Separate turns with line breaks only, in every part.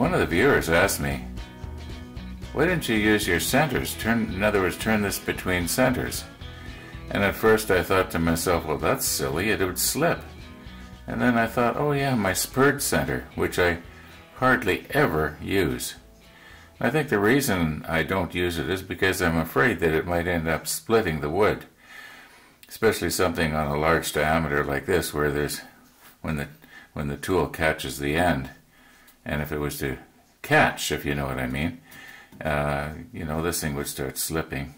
One of the viewers asked me, why didn't you use your centers? In other words, turn this between centers. And at first I thought to myself, well, that's silly, it would slip. And then I thought, oh yeah, my spurred center, which I hardly ever use. I think the reason I don't use it is because I'm afraid that it might end up splitting the wood. Especially something on a large diameter like this, where there's, when the tool catches the end, and if it was to catch, if you know what I mean, this thing would start slipping.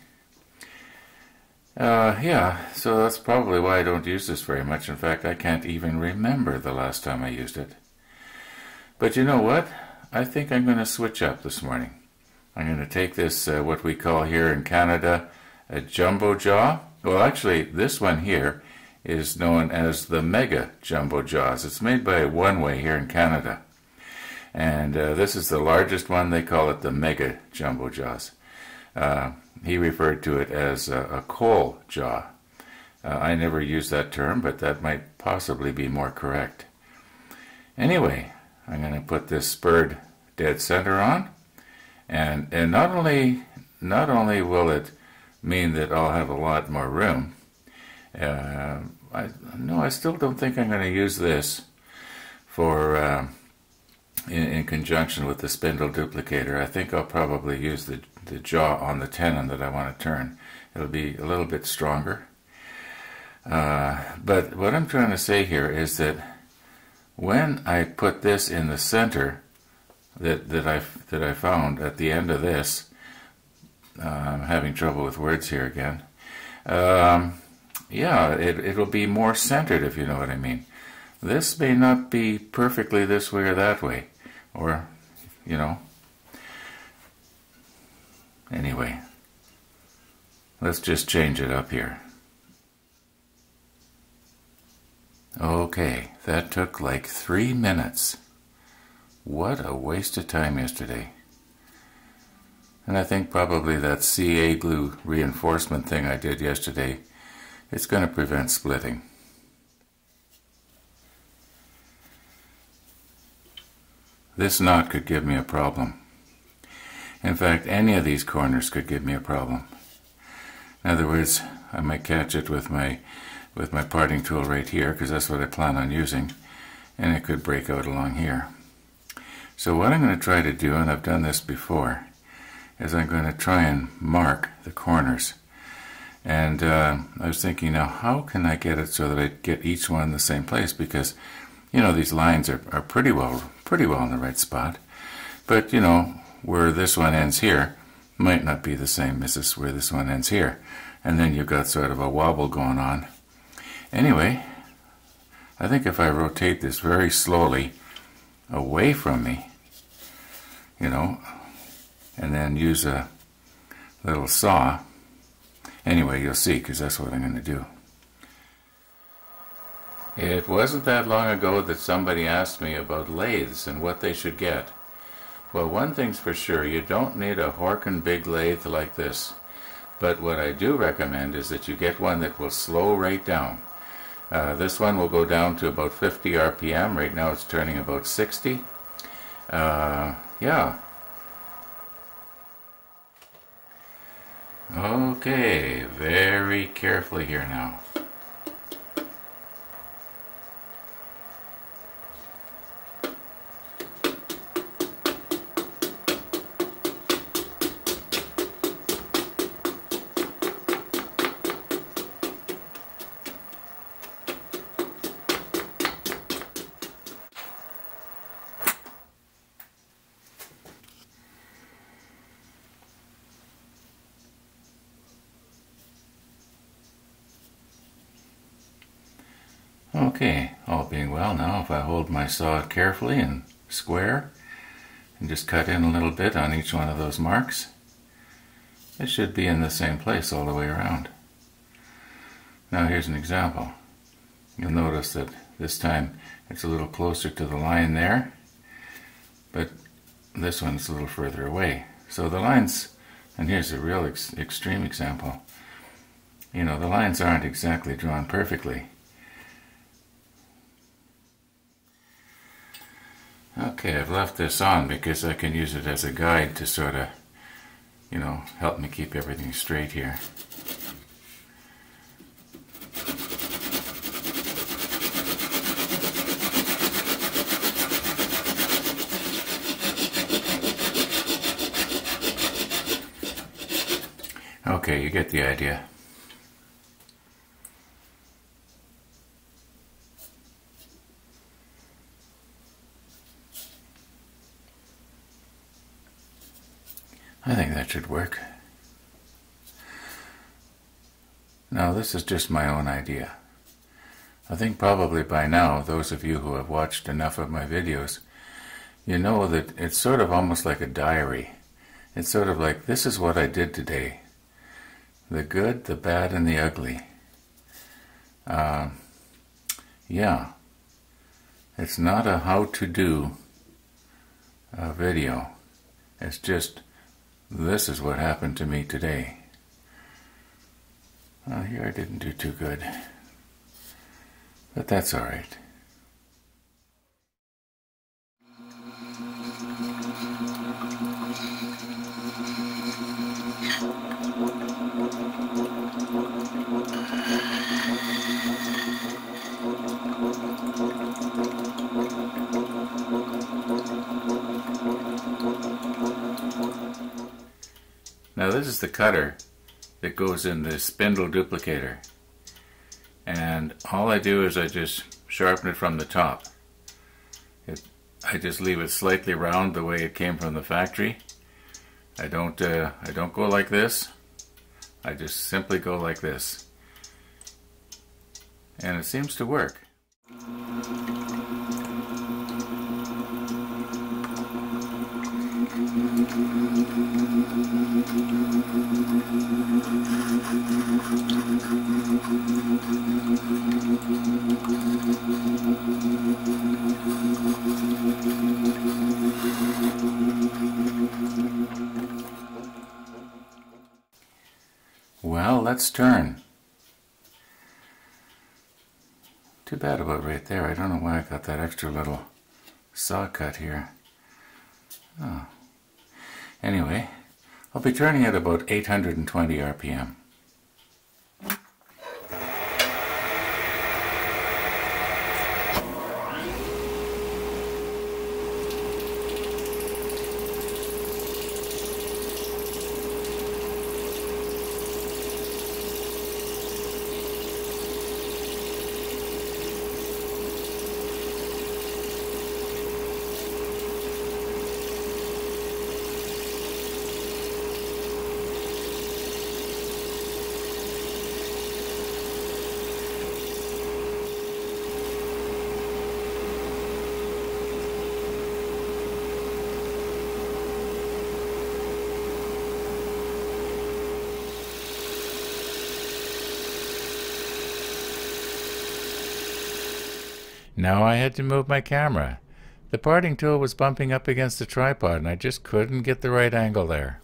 Yeah, so that's probably why I don't use this very much. In fact, I can't even remember the last time I used it. But you know what? I think I'm going to switch up this morning. I'm going to take this, what we call here in Canada, a jumbo jaw. Well, actually, this one here is known as the Mega Jumbo Jaws. It's made by One Way here in Canada. And this is the largest one. They call it the Mega Jumbo Jaws. He referred to it as a coal jaw. I never used that term, but that might possibly be more correct. Anyway, I'm going to put this spurred dead center on, and not only will it mean that I'll have a lot more room. I still don't think I'm going to use this for in conjunction with the spindle duplicator. I think I'll probably use the jaw on the tenon that I want to turn. It'll be a little bit stronger. But what I'm trying to say here is that when I put this in the center that I found at the end of this, I'm having trouble with words here again. Yeah, it'll be more centered, if you know what I mean. This may not be perfectly this way or that way, or, Anyway, let's just change it up here. Okay, that took like 3 minutes. What a waste of time yesterday. And I think probably that CA glue reinforcement thing I did yesterday, it's going to prevent splitting. This knot could give me a problem. In fact, any of these corners could give me a problem. In other words, I might catch it with my parting tool right here, because that's what I plan on using, and it could break out along here. So what I'm going to try to do, and I've done this before, is I'm going to try and mark the corners. And I was thinking, now how can I get it so that I get each one in the same place? Because, these lines are pretty well in the right spot. But, where this one ends here might not be the same as where this one ends here. And then you've got sort of a wobble going on. Anyway, I think if I rotate this very slowly away from me, and then use a little saw, anyway, you'll see, because that's what I'm going to do. It wasn't that long ago that somebody asked me about lathes and what they should get. Well, one thing's for sure, you don't need a Horkin big lathe like this. But what I do recommend is that you get one that will slow right down. This one will go down to about 50 RPM. Right now it's turning about 60. Yeah. Okay, very carefully here now. Okay, all being well now, if I hold my saw carefully and square and just cut in a little bit on each one of those marks, it should be in the same place all the way around. Now here's an example. You'll notice that this time it's a little closer to the line there, but this one's a little further away. So the lines, and here's a real extreme example, the lines aren't exactly drawn perfectly. Okay, I've left this on because I can use it as a guide to sort of, you know, help me keep everything straight here. Okay, you get the idea. I think that should work. Now, this is just my own idea. I think probably by now, those of you who have watched enough of my videos, you know that it's sort of almost like a diary. It's sort of like, this is what I did today. The good, the bad, and the ugly. Yeah. It's not a how-to-do video. It's just, this is what happened to me today. Well, here I didn't do too good. But that's all right. Now this is the cutter that goes in the spindle duplicator, and all I do is I just sharpen it from the top. I just leave it slightly round the way it came from the factory. I don't go like this. I just simply go like this, and it seems to work. Well, let's turn. Too bad about right there. I don't know why I got that extra little saw cut here. Oh. Anyway, I'll be turning at about 820 RPM. Now I had to move my camera. The parting tool was bumping up against the tripod and I just couldn't get the right angle there.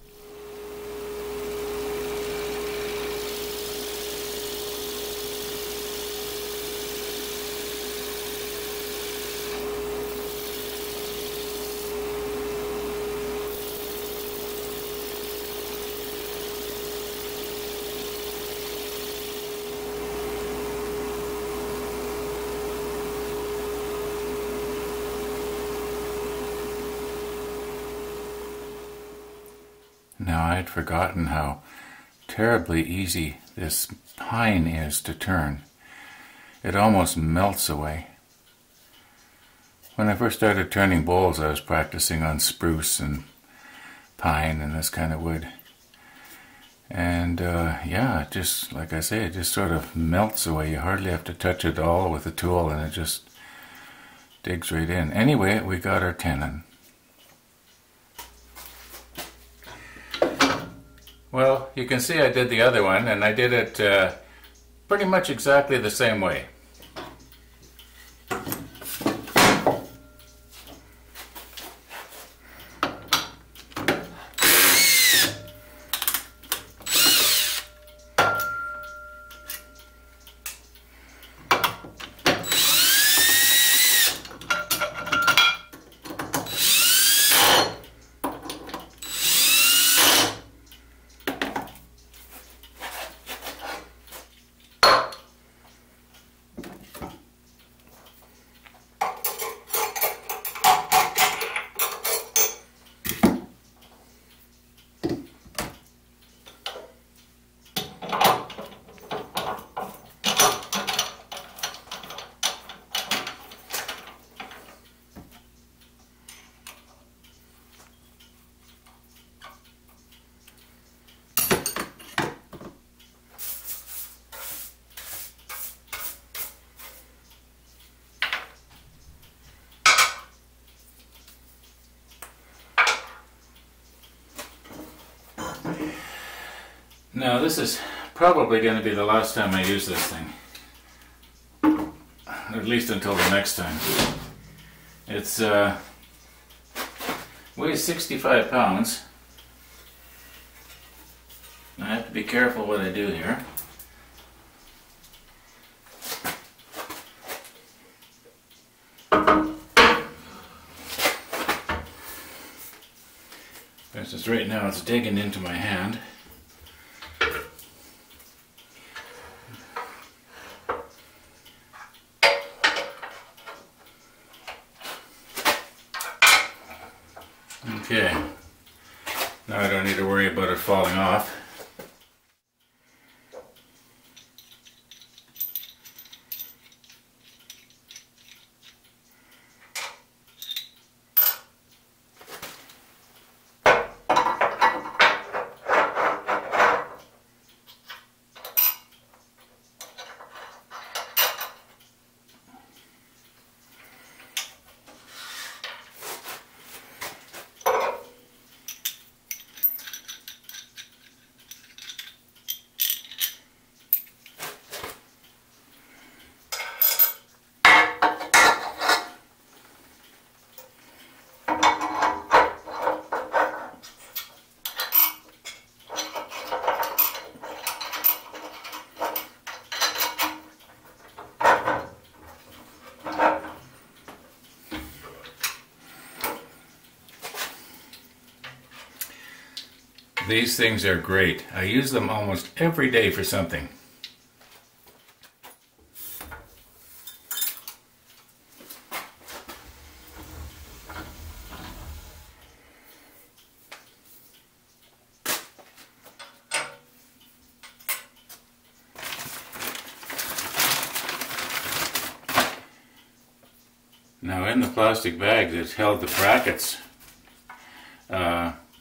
Now I had forgotten how terribly easy this pine is to turn. It almost melts away. When I first started turning bowls, I was practicing on spruce and pine and this kind of wood. And yeah, just like I say, it just sort of melts away. You hardly have to touch it all with a tool and it just digs right in. Anyway, we got our tenon. Well, you can see I did the other one, and I did it pretty much exactly the same way. Now this is probably going to be the last time I use this thing. At least until the next time. It's weighs 65 pounds. I have to be careful what I do here. For instance, right now it's digging into my hand. Okay, now I don't need to worry about it falling off. These things are great. I use them almost every day for something. Now in the plastic bag that held the brackets,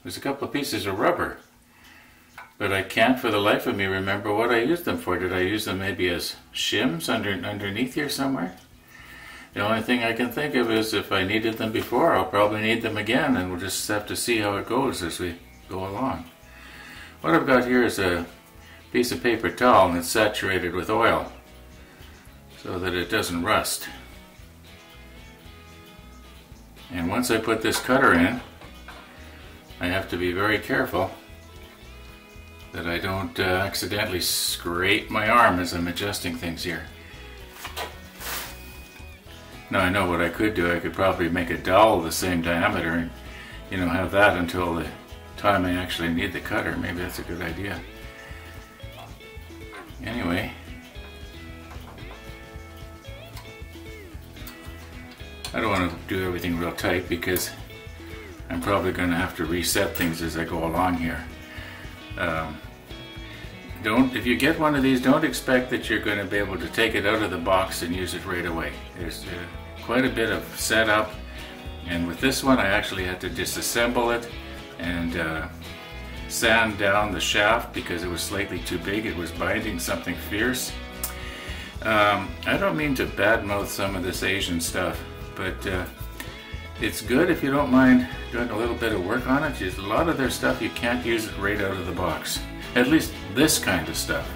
there's a couple of pieces of rubber, but I can't for the life of me remember what I used them for. Did I use them maybe as shims underneath here somewhere? The only thing I can think of is if I needed them before, I'll probably need them again, and we'll just have to see how it goes as we go along. What I've got here is a piece of paper towel, and it's saturated with oil so that it doesn't rust. And once I put this cutter in, I have to be very careful that I don't accidentally scrape my arm as I'm adjusting things here. Now I know what I could do. I could probably make a dowel the same diameter and, you know, have that until the time I actually need the cutter. Maybe that's a good idea. Anyway, I don't want to do everything real tight because I'm probably going to have to reset things as I go along here. If you get one of these, don't expect that you're going to be able to take it out of the box and use it right away. There's quite a bit of setup, and with this one I actually had to disassemble it and sand down the shaft because it was slightly too big. It was binding something fierce. I don't mean to badmouth some of this Asian stuff, but it's good if you don't mind doing a little bit of work on it. Just a lot of their stuff you can't use it right out of the box. At least this kind of stuff.